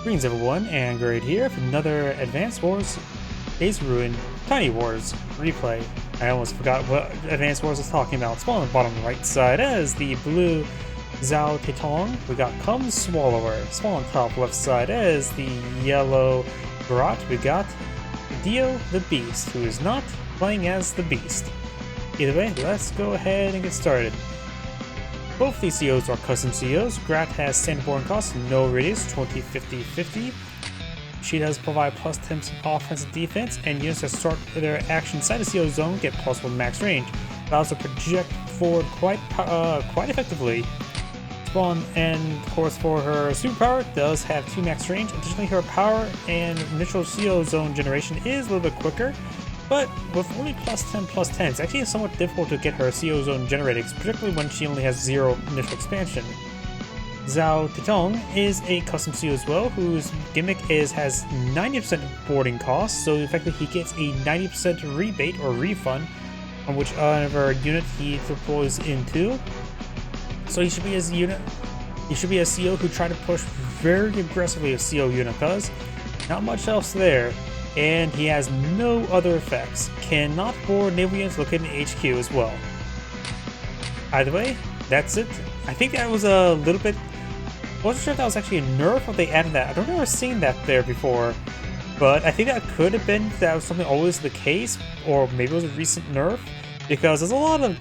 Greetings everyone, and Grat here for another Advanced Wars Days of Ruin Tiny Wars replay. I almost forgot what Advanced Wars was talking about. It's on the bottom right side as the blue Zhaotiantong. We got Come Swallower. Small on top left side as the yellow Grat. We got DioTheBeast, who is not playing as the Beast. Either way, let's go ahead and get started. Both these COs are custom COs. Grat has standard boarding cost, no radius, 20, 50, 50. She does provide plus 10 offensive defense, and units that start their action inside the CO zone get plus 1 max range. Allows to project forward quite effectively. Spawn, and of course for her superpower, does have 2 max range. Additionally, her power and initial CO zone generation is a little bit quicker. But with only plus 10, it's actually somewhat difficult to get her CO zone generated, particularly when she only has 0 initial expansion. Zhaotiantong is a custom CO as well, whose gimmick has 90% boarding cost, so effectively he gets a 90% rebate or refund on whichever unit he deploys into. So he should be a CO who try to push very aggressively a CO unit, because not much else there. And he has no other effects. Cannot board naval units located in HQ as well. Either way, that's it. I think that was a little bit... I wasn't sure if that was actually a nerf or they added that. I don't remember seeing that there before. But I think that could have been that was something always the case, or maybe it was a recent nerf. Because there's a lot of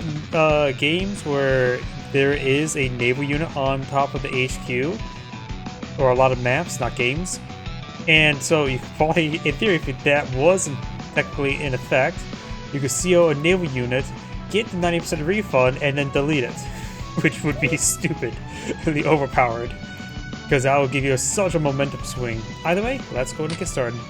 games where there is a naval unit on top of the HQ. Or a lot of maps, not games. And so you could probably, in theory, if that wasn't technically in effect, you could CO a naval unit, get the 90% refund, and then delete it. Which would be stupidly overpowered. Because that will give you such a momentum swing. Either way, let's go ahead and get started.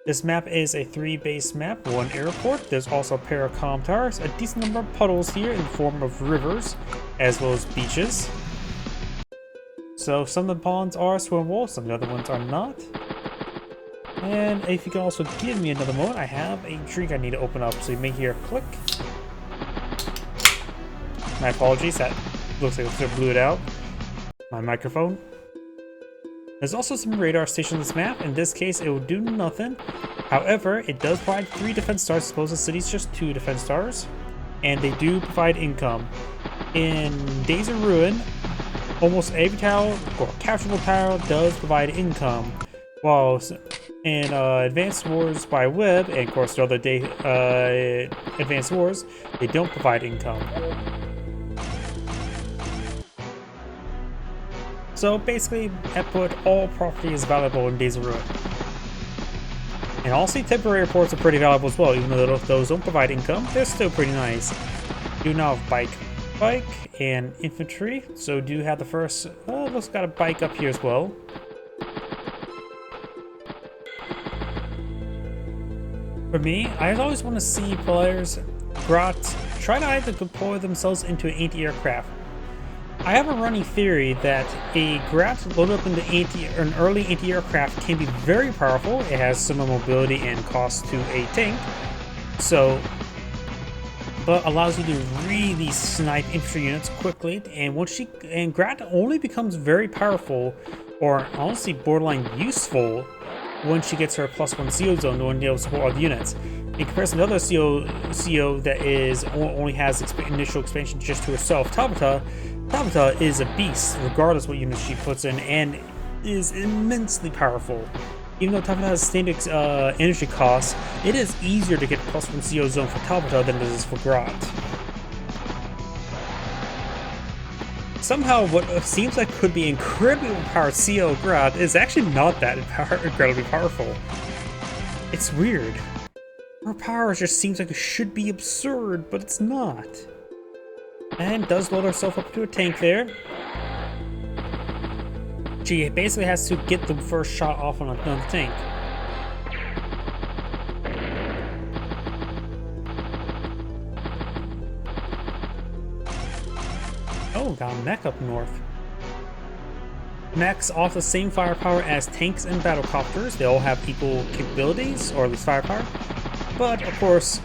This map is a 3-base map, 1 airport. There's also a pair of comm towers, a decent number of puddles here in the form of rivers, as well as beaches. So some of the ponds are swimmable, some of the other ones are not. And if you can also give me another moment, I have a drink I need to open up, so you may hear a click. My apologies, that looks like I blew it out. My microphone. There's also some radar stations on this map. In this case, it will do nothing. However, it does provide 3 defense stars as opposed to cities, just 2 defense stars. And they do provide income. In Days of Ruin, almost every tower or capturable tower does provide income, while in Advanced Wars by Web, and of course the other day Advanced Wars, they don't provide income. So basically, I put all property is valuable in Days of Ruin. And also temporary airports are pretty valuable as well, even though those don't provide income, they're still pretty nice. You now have bike and infantry, so do have the first, looks got a bike up here as well. For me, I always want to see players, Grat, try to either deploy themselves into an anti-aircraft. I have a running theory that a Grat loaded up into an early anti-aircraft can be very powerful. It has similar mobility and cost to a tank, but allows you to really snipe infantry units quickly, and Grat only becomes very powerful, or honestly borderline useful, when she gets her plus 1 CO zone to enable support other units. In comparison to other CO that only has initial expansion just to herself, Tabata is a beast regardless what units she puts in, and is immensely powerful. Even though Tabata has standard energy costs, it is easier to get plus 1 CO zone for Tabata than it is for Grat. Somehow, what seems like could be incredibly powered CO Grat is actually not that incredibly powerful. It's weird. Her power just seems like it should be absurd, but it's not. And does load herself up to a tank there. She basically has to get the first shot off on another tank. Oh, got a mech up north. Mechs offer the same firepower as tanks and battlecopters. They all have equal capabilities, or at least firepower. But, of course,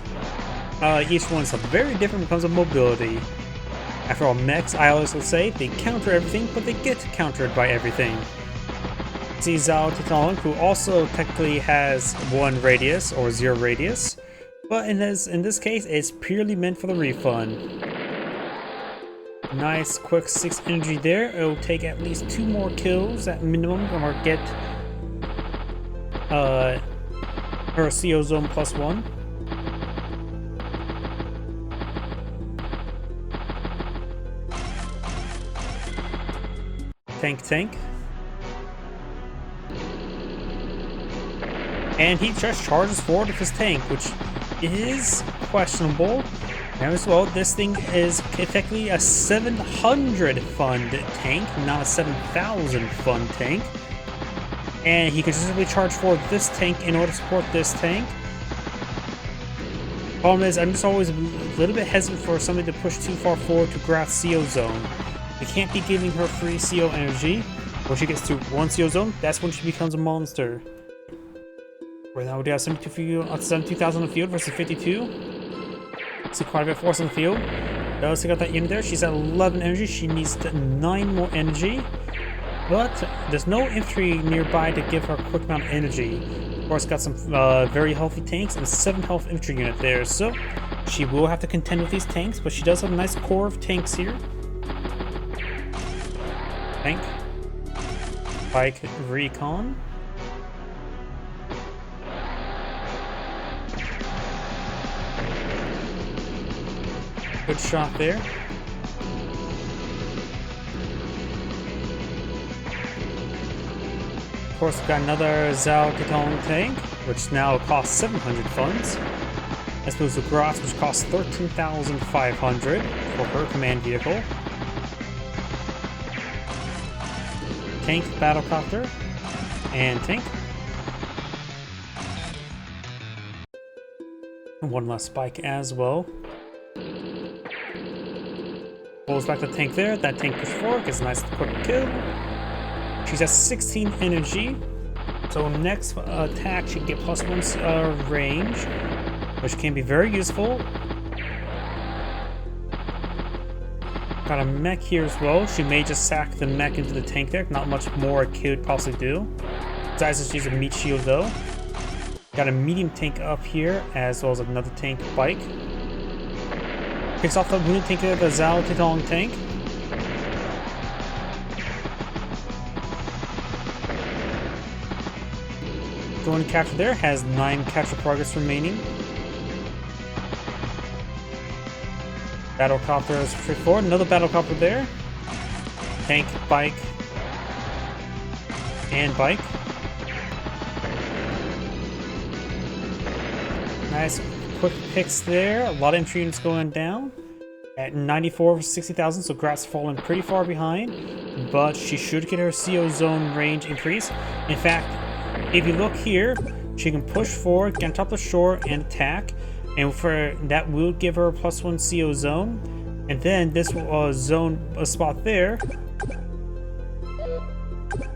each one is very different when it comes to mobility. After all, mechs, I always would say, they counter everything, but they get countered by everything. See Zhaotiantong, who also technically has 1 radius or 0 radius, but in this case, it's purely meant for the refund. Nice quick 6 energy there. It'll take at least 2 more kills at minimum, or get her CO zone +1. Tank. And he just charges forward with his tank, which is questionable. And as well, this thing is effectively a 700 fund tank, not a 7,000 fund tank. And he can simply charge forward this tank in order to support this tank. Problem is, I'm just always a little bit hesitant for somebody to push too far forward to Grat's CO zone. You can't be giving her free CO energy. When she gets to 1 CO zone, that's when she becomes a monster. Right now we do have 72,000 on the field versus 52. See quite a bit of force on the field. Does take out that unit there. She's at 11 energy. She needs 9 more energy. But there's no infantry nearby to give her a quick amount of energy. Of course, got some very healthy tanks and a 7 health infantry unit there. So she will have to contend with these tanks, but she does have a nice core of tanks here. Tank. Pike Recon. Good shot there. Of course, we've got another Zhaotiantong tank, which now costs 700 funds. As opposed to Grat, which costs 13,500 for her command vehicle. Tank, battlecopter, and tank. And 1 last spike as well. Pulls back the tank there. That tank pushes forward, gets a nice quick kill. She's at 16 energy. So next attack she can get +1 range, which can be very useful. Got a mech here as well. She may just sack the mech into the tank there. Not much more it could possibly do. Besides, she's a meat shield though. Got a medium tank up here, as well as another tank bike. Picks off the wounded tank there, the Zhaotiantong tank. Drone capture there, has 9 capture progress remaining. Battlecopter is straightforward. Another battlecopter there. Tank, bike, and bike. Nice quick picks there. A lot of entry units going down. At 94 for 60,000, so Grat's fallen pretty far behind. But she should get her CO zone range increase. In fact, if you look here, she can push forward, get on top of the shore, and attack. And for that will give her a +1 CO zone. And then this zone spot there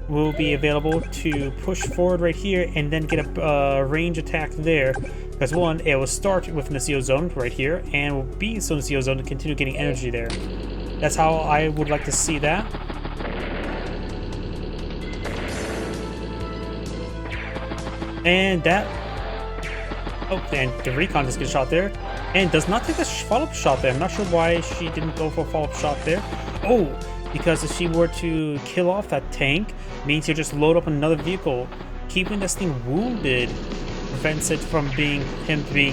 will be available to push forward right here and then get a range attack there. Because one, it will start within the CO zone right here and will be so in the CO zone to continue getting energy there. That's how I would like to see that. And that... Oh, and the recon just gets shot there. And does not take a follow-up shot there. I'm not sure why she didn't go for a follow-up shot there. Oh, because if she were to kill off that tank, means you just load up another vehicle. Keeping this thing wounded prevents it from being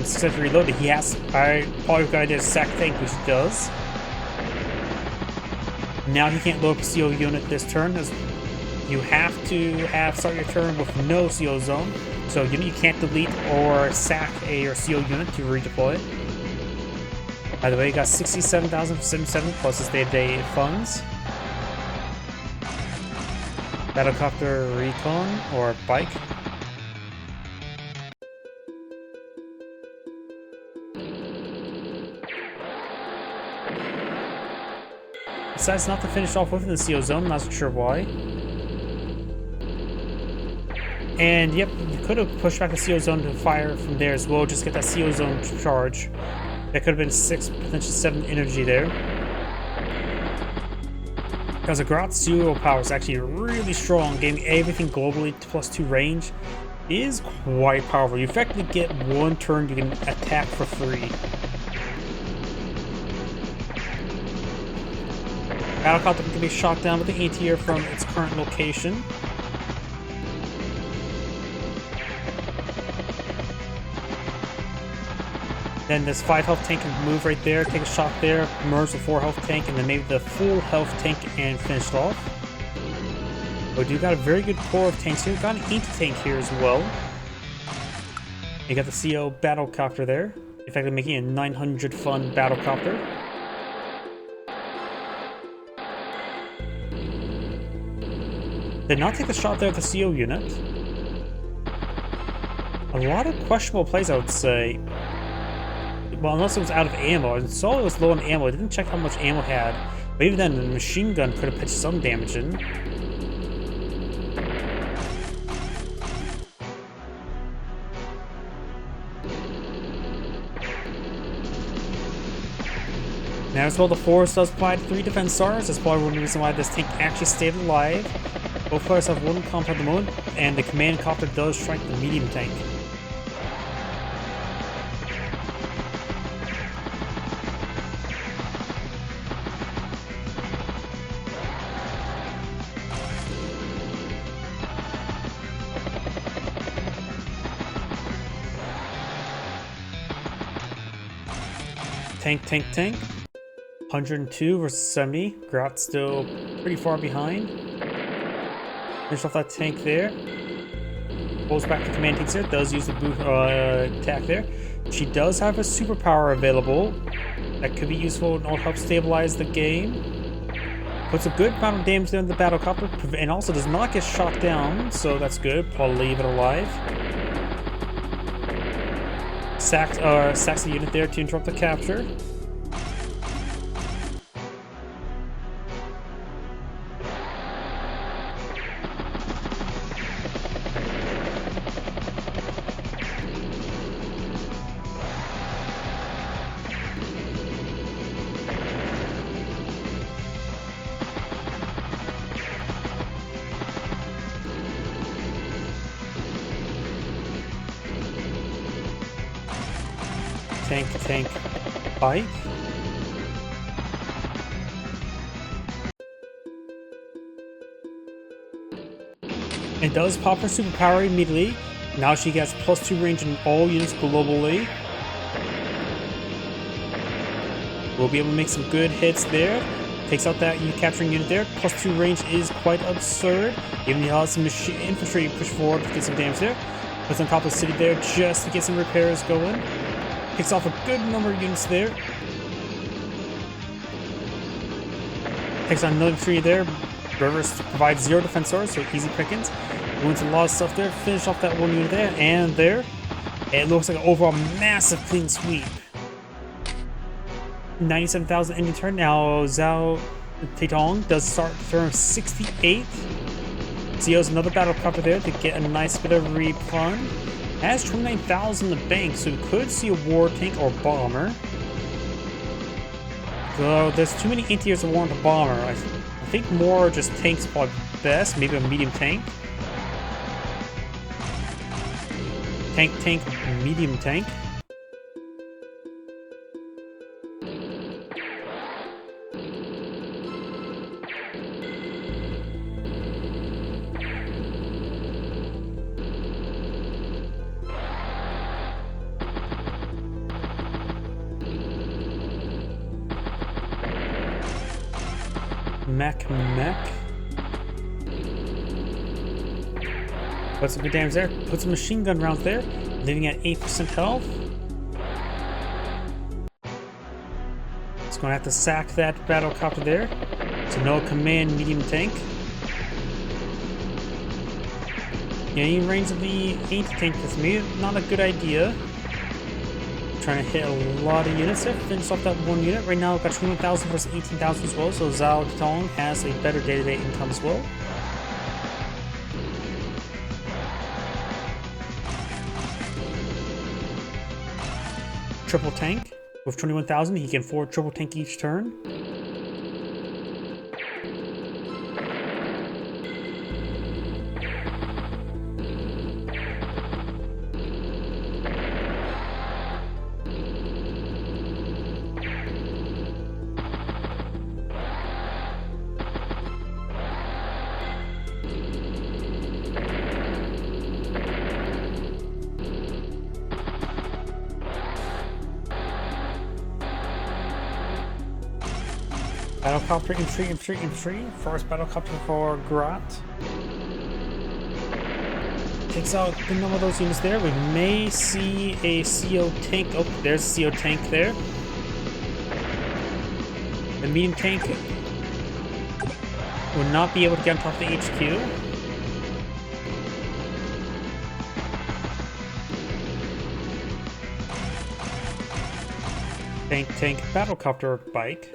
successfully reloaded. He has probably got to sack tank, which he does. Now he can't load up a CO unit this turn, as you have to start your turn with no CO zone. So you can't delete or sack your CO unit to redeploy. By the way, you got 67,077 plus his day-to-day funds. Battlecopter recon or bike. Decides not to finish off within the CO zone, not sure why. And yep, you could have pushed back the CO zone to fire from there as well, just get that CO zone charge. That could have been 6, potentially 7 energy there. Because a Grat's zero power is actually really strong, giving everything globally to +2 range is quite powerful. You effectively get one turn you can attack for free. Battlecopter can be shot down with the anti-air from its current location. Then this 5 health tank can move right there, take a shot there, merge the 4 health tank, and then maybe the full health tank and finish it off. But you got a very good core of tanks here. You've got an anti-tank here as well. You got the CO battlecopter there, effectively making a 900 fun battlecopter. Did not take the shot there at the CO unit. A lot of questionable plays, I would say. Well, unless it was out of ammo. I saw it was low on ammo. I didn't check how much ammo it had. But even then, the machine gun could have pitched some damage in. Now as well, the Force does provide 3 defense stars. That's probably one reason why this tank actually stayed alive. Both players have 1 comp at the moment, and the command copter does strike the medium tank. Tank. 102 versus 70. Grat still pretty far behind. Finish off that tank there. Pulls back the command tanks there. Does use the boot attack there. She does have a superpower available that could be useful and help stabilize the game. Puts a good amount of damage on the battlecopter and also does not get shot down, so that's good. Probably leave it alive. Sacks the unit there to interrupt the capture. Tank, bike. It does pop her superpower immediately. Now she gets +2 range in all units globally. We'll be able to make some good hits there. Takes out that capturing unit there. +2 range is quite absurd. Even he has some machine infantry push forward to get some damage there. Puts on top of the city there just to get some repairs going. Picks off a good number of units there. Takes on another tree there. Rivers provides 0 defense stars, so easy pickings. Wins a lot of stuff there. Finish off that one unit there and there. It looks like an overall massive clean sweep. 97,000 ending turn. Now Zhaotiantong does start the turn of 68. CO's another battlecopter there to get a nice bit of refund. Has 29,000 in the bank, so we could see a war tank or bomber. Though there's too many anti-airs to warrant a bomber. I think more just tanks probably best. Maybe a medium tank. Tank, medium tank. Mech. Put some good damage there. Put some machine gun rounds there. Leaving at 8% health. It's going to have to sack that battlecopter there. So no command medium tank. Yeah, in range of the anti-tank that's maybe not a good idea. Trying to hit a lot of units there. Finish off that one unit. Right now, we've got 21,000 versus 18,000 as well, so Zhaotiantong has a better day-to-day income as well. Triple tank. With 21,000, he can afford triple tank each turn. Battlecopter, infantry. First battlecopter for Grat. Takes out the number of those units there. We may see a CO tank. Oh, there's a CO tank there. The medium tank would not be able to get on top of the HQ. Tank, battlecopter bike.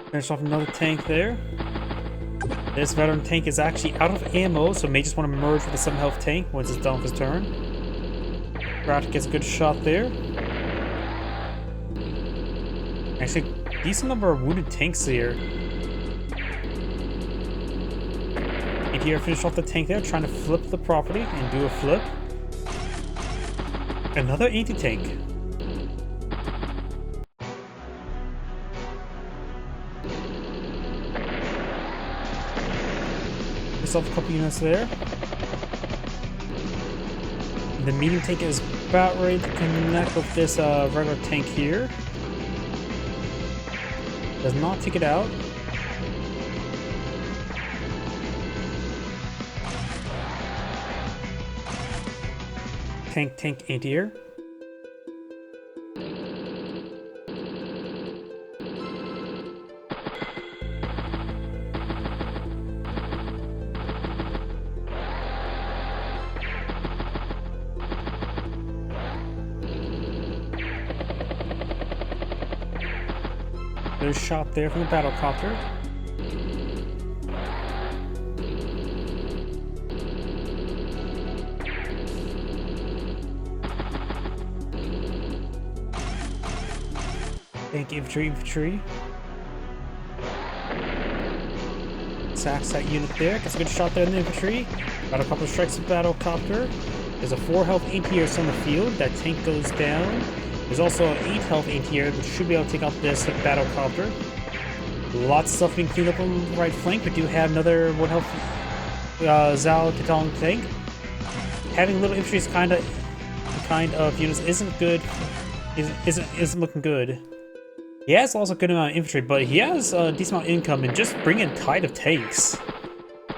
Finish off another tank there. This veteran tank is actually out of ammo, so may just want to merge with the 7 health tank once it's done with his turn. Grat gets a good shot there. Actually, decent number of wounded tanks here. And here, finish off the tank there, trying to flip the property and do a flip. Another anti-tank. Yourself a couple units there. The medium tank is about ready to connect with this regular tank here. Does not take it out. Tank anti-air. There's a shot there from the battlecopter. Tank infantry. Sacks that unit there. Gets a good shot there in the infantry. Battlecopter strikes the battlecopter. There's a 4 health anti-air on the field. That tank goes down. There's also an 8 health anti-air, which should be able to take out this battlecopter. Lots of stuff being cleaned up on the right flank. We do have another 1 health Zhaotiantong tank. Having little infantry is kind of units isn't good. Isn't looking good. He has also a good amount of infantry, but he has a decent amount of income and just bring in tide of tanks.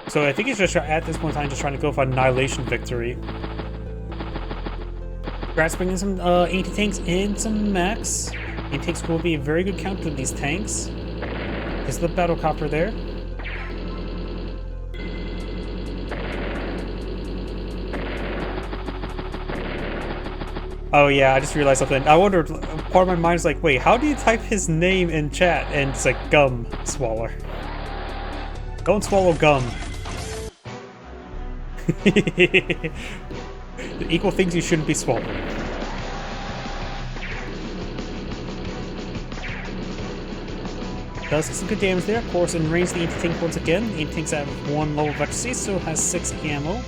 So I think he's just at this point in time just trying to go for an annihilation victory. Grat's bringing some anti-tanks and some mechs. Anti-tanks will be a very good counter to these tanks. There's the battlecopter there. Oh yeah, I just realized something. I wondered, part of my mind is like, wait, how do you type his name in chat? And it's like, gum swaller. Don't swallow gum. The equal things you shouldn't be swallowing. Does some good damage there. Of course, in range, the anti-tank once again. The anti-tank's at 1 level of accuracy, so has 6 ammo.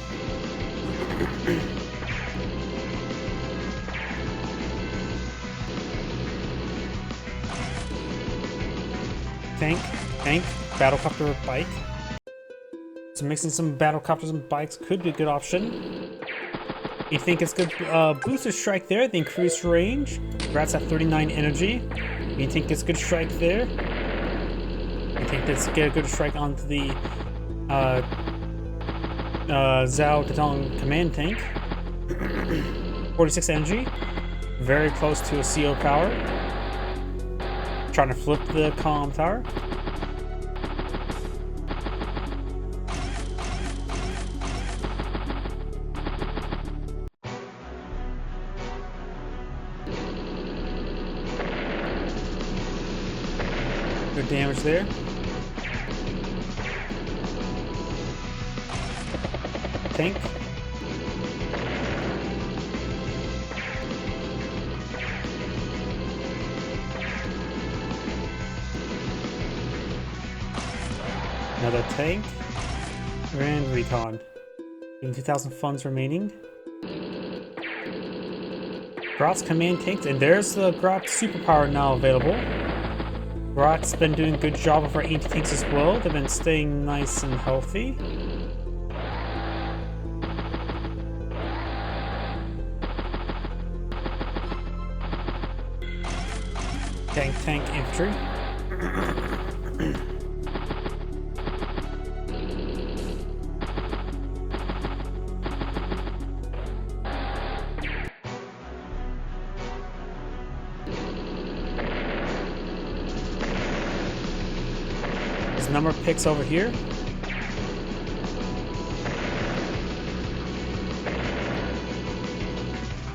Tank, battlecopter, bike. So mixing some battlecopters and bikes could be a good option. You think it's good booster strike there, the increased range. Grat's at 39 energy. You think it's good strike there. You think let's get a good strike onto the Zhaotiantong command tank. 46 energy. Very close to a CO power. Trying to flip the comm tower. Good damage there. Tank. Another tank. And recon. 2,000 funds remaining. Grat's command tanks, and there's the Grat superpower now available. Grat's been doing a good job of our anti-tanks as well. They've been staying nice and healthy. Tank infantry. There's number of picks over here.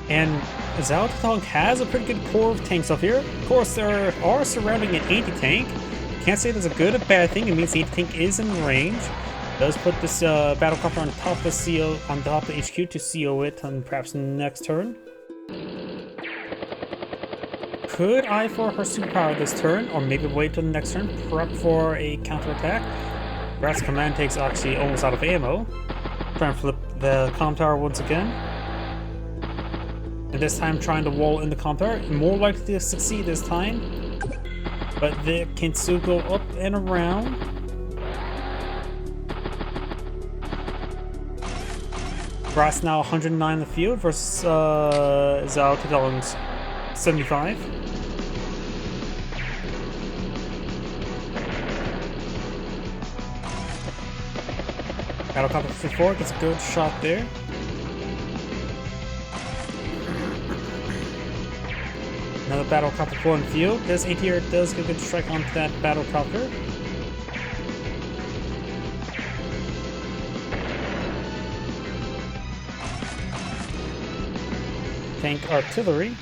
And Zhaotiantong has a pretty good core of tanks up here. Of course, there are surrounding an anti-tank. Can't say that's a good or bad thing. It means the anti-tank is in range. Does put this battlecopter on top of the CO, on top of the HQ to CO it on perhaps next turn. Could eye for her superpower this turn, or maybe wait till the next turn, prep for a counterattack. Grat's command tank's actually almost out of ammo. Trying to flip the comm tower once again. And this time trying to wall in the comm tower. More likely to succeed this time. But they can still go up and around. Grat's now 109 in the field versus Zhaotiantong's 75. Battlecopter 54 gets a good shot there. Another battlecopter full in field. This ATR does get a good strike onto that battlecopter. Tank artillery.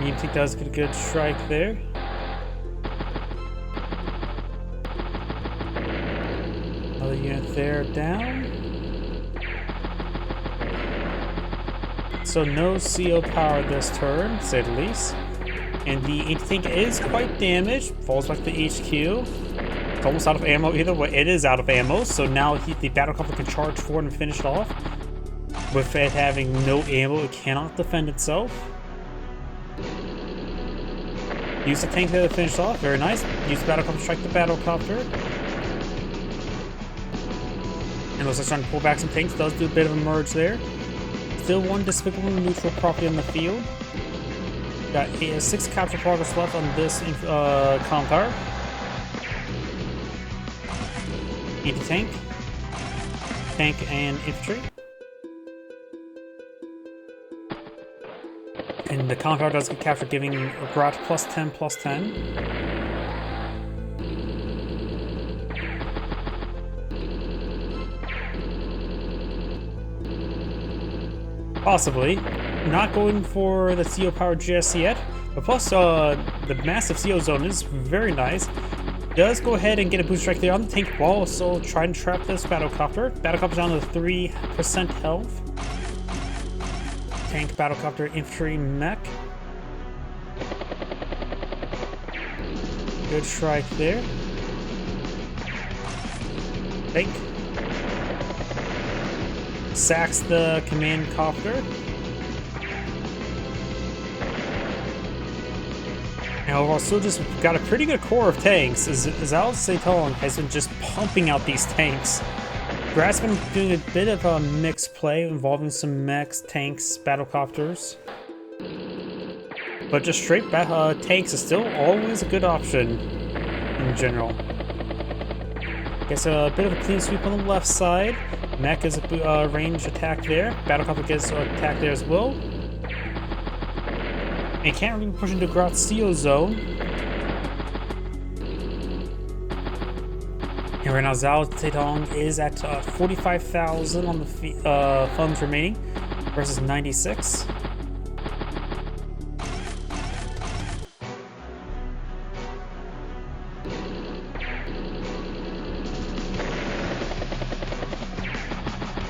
Medium tank does get a good strike there. Another unit there down. So no CO power this turn, to say the least. And the anti-tank is quite damaged. Falls back to the HQ. It's almost out of ammo either way. It is out of ammo, so now the battlecopter can charge forward and finish it off. With it having no ammo, it cannot defend itself. Use the tank to finish off. Very nice. Use the battlecopter to strike the battlecopter. And looks like trying to pull back some tanks. Does do a bit of a merge there. Still one despicable neutral property in the field. Got 6 capture progress left on this comm tower. Anti-tank. Tank and infantry. And the comm tower does get captured, giving Grat +10/+10. Possibly. Not going for the CO power just yet, but plus the massive CO zone is very nice. Does go ahead and get a boost strike there on the tank while also trying to trap this battlecopter. Battlecopter's down to 3% health. Tank, battlecopter, infantry, mech. Good strike there. Tank. Sacks the command copter. And overall, still just got a pretty good core of tanks. Zhaotiantong has been just pumping out these tanks. Grat's been doing a bit of a mixed play involving some mechs, tanks, battlecopters. But just straight tanks is still always a good option in general. Gets a bit of a clean sweep on the left side. Mech is a range attack there. Battlecopter gets an attack there as well. And can't really push into Grat's CO zone. And right now Zhaotiantong is at 45,000 on the funds remaining versus 96.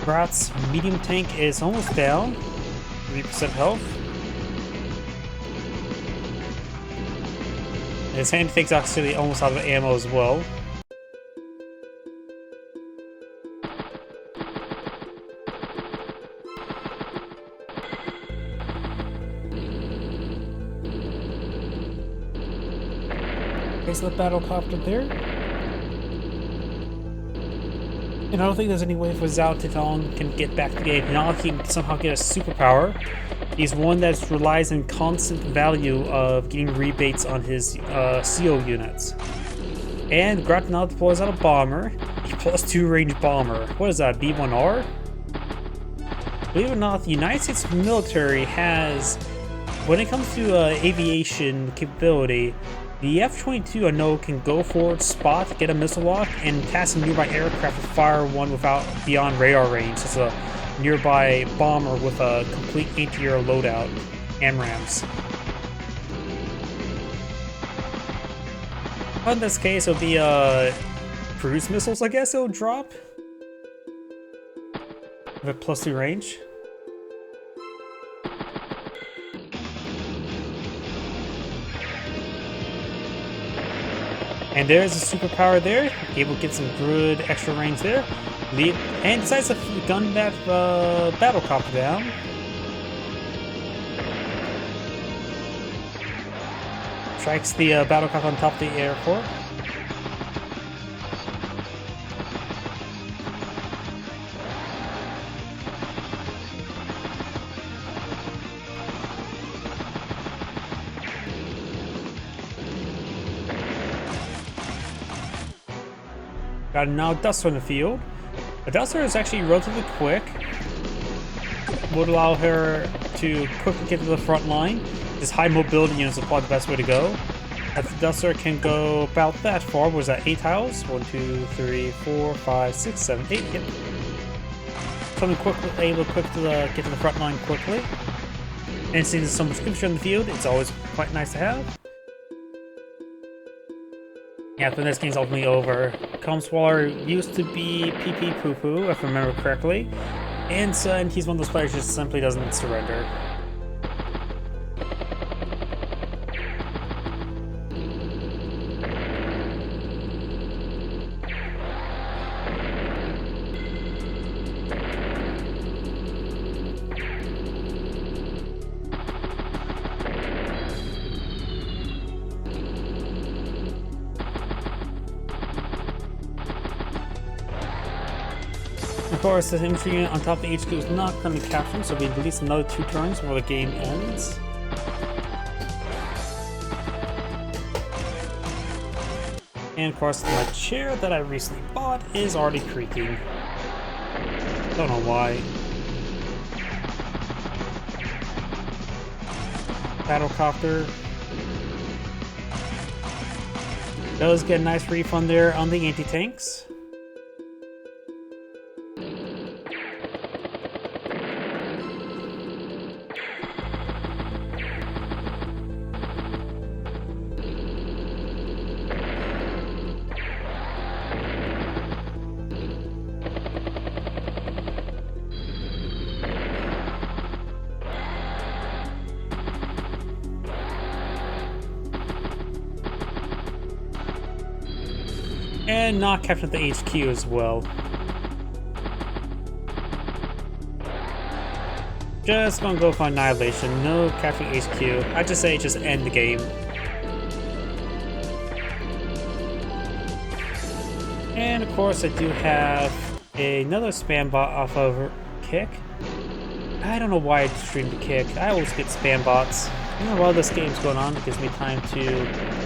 Grat's medium tank is almost down, 3% health. His hand tank's actually almost out of ammo as well. There's the battlecopter there. And I don't think there's any way for Zhaotiantong can get back to the game. Now he can somehow get a superpower. He's one that relies on constant value of getting rebates on his CO units. And Grat now deploys out a bomber. A +2 range bomber. What is that, B1R? Believe it or not, the United States military has, when it comes to aviation capability, the F-22 I know can go forward, spot, get a missile lock, and task a nearby aircraft to fire one without beyond radar range. It's a nearby bomber with a complete anti-air loadout. AMRAAMs. In this case, it'll be cruise missiles, I guess it'll drop. With +2 range. And there's a superpower there, able to get some good extra range there. And decides to gun that battlecopter down. Strikes the battlecopter on top of the airport. Got now Duster in the field. A Duster is actually relatively quick. Would allow her to quickly get to the front line. This high mobility unit is probably the best way to go. The Duster can go about that far. What was that, 8 tiles? 1, 2, 3, 4, 5, 6, 7, 8. Yep. Something quickly able to get to the front line quickly. And seeing there's so much infantry in the field, it's always quite nice to have. Yeah, but this game's ultimately over. Comswaller used to be PP Poo Poo, if I remember correctly. And he's one of those players who just simply doesn't surrender. Of course, the infantry unit on top of the HQ is not going to be captured, so we have at least another 2 turns before the game ends. And of course, my chair that I recently bought is already creaking. Don't know why. Battlecopter. Does get a nice refund there on the anti-tanks. And not captured the HQ as well. Just gonna go for annihilation, no capturing HQ. I just say just end the game. And of course I do have another spam bot off of kick. I don't know why I stream the kick. I always get spam bots. You know, while this game's going on, it gives me time to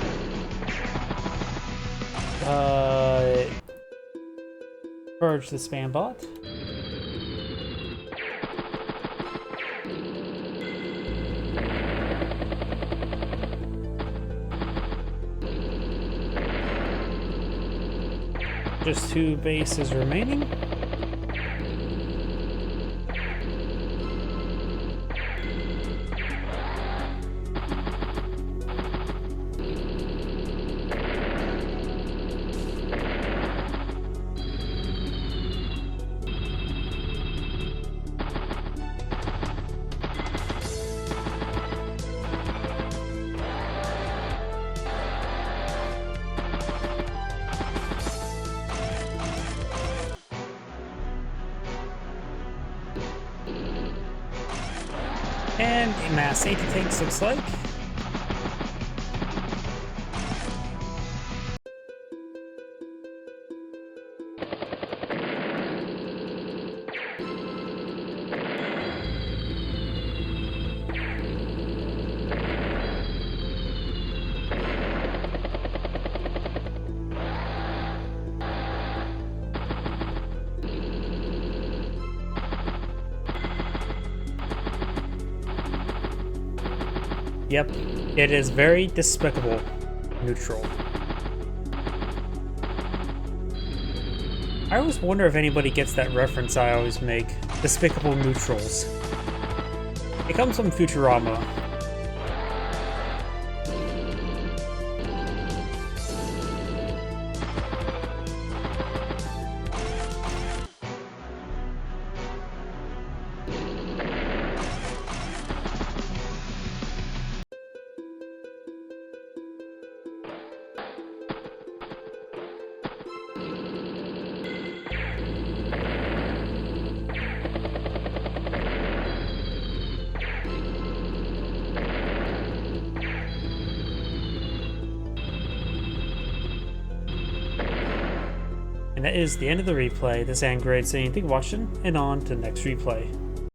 purge the spam bot. Just 2 bases remaining. And a mass safety tanks looks like. Yep, it is very despicable. Neutral. I always wonder if anybody gets that reference I always make. Despicable neutrals. It comes from Futurama. And that is the end of the replay. This is Grat saying thank you for watching, and on to the next replay.